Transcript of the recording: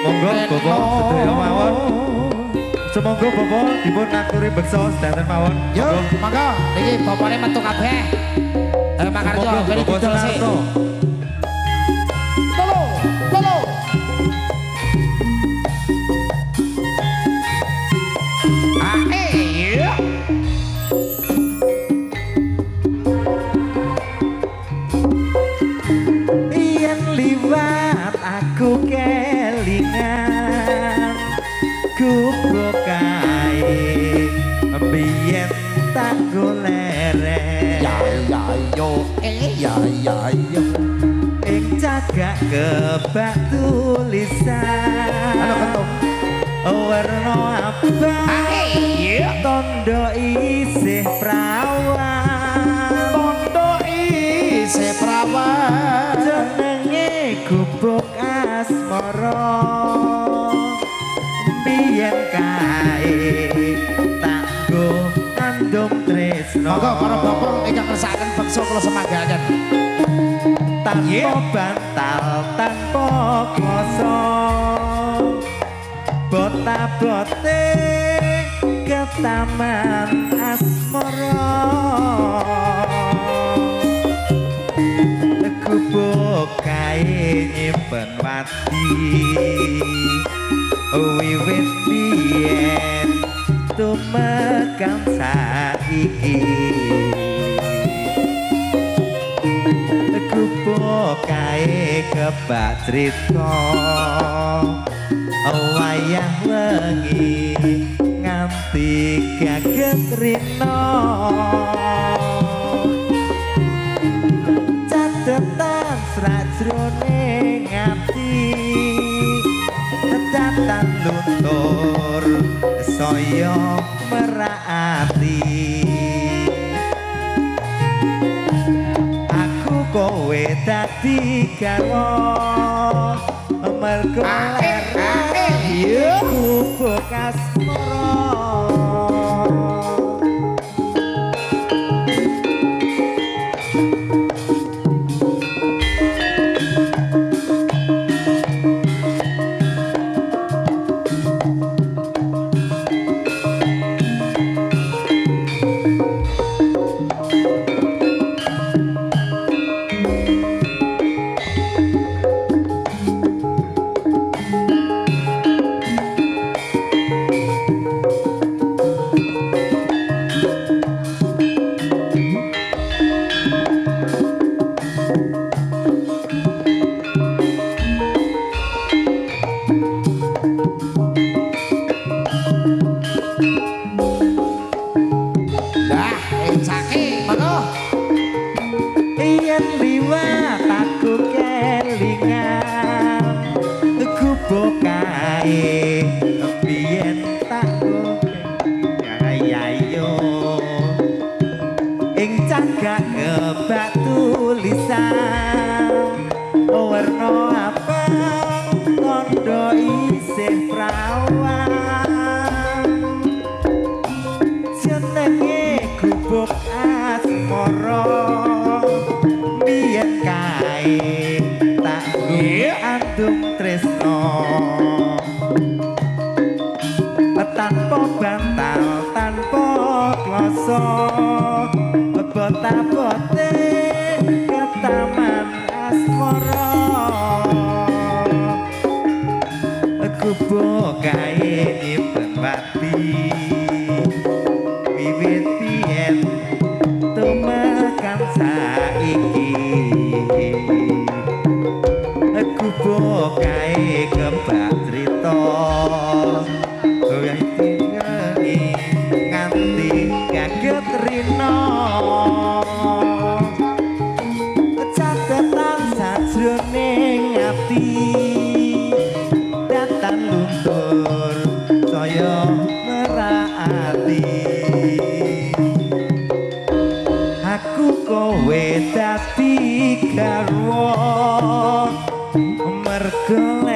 Monggo Bapak sedaya mawon. Semonggo Bapak dipun aturi beksa sedanten mawon. Yo, monggo niki bapakne metu kabeh. Makarjo ben didol sik. Tolo, tolo. Yen liwat aku kelingan kubu kae biyen tak golere Ya yo ya yo ing cagak kebak tulisan Halo ketum warna abang tondo isih prawan tondo isih prawan jenenge gubuk asmara biyen kae tak go andung tresno monggo para bapak ingkang ngersakaken beksa kula semagaken tanpa bantal tanpa koso bota-bote ke taman asmara gubuk kae nyimpen wati wiwit biyen tumekam saiki gubuk kae kebak crita wayah wengi nganti kaget rino catetan srajroning ati datang luntur saya merati aku kowe dadi garwa mergo gubuk asmara kebak tulisan warna abang tondo isih prawan jenenge gubuk asmara biyen kae tak andung tresno tanpa bantal tanpa kloso bota-bote ke taman asmara gubuk kae nyimpen wati wiwit biyen tumekan saiki gubuk kae kebak crita nganti kaget rino catetan sajroning ati datan luntur saya merati aku kowe dadi garwa mergo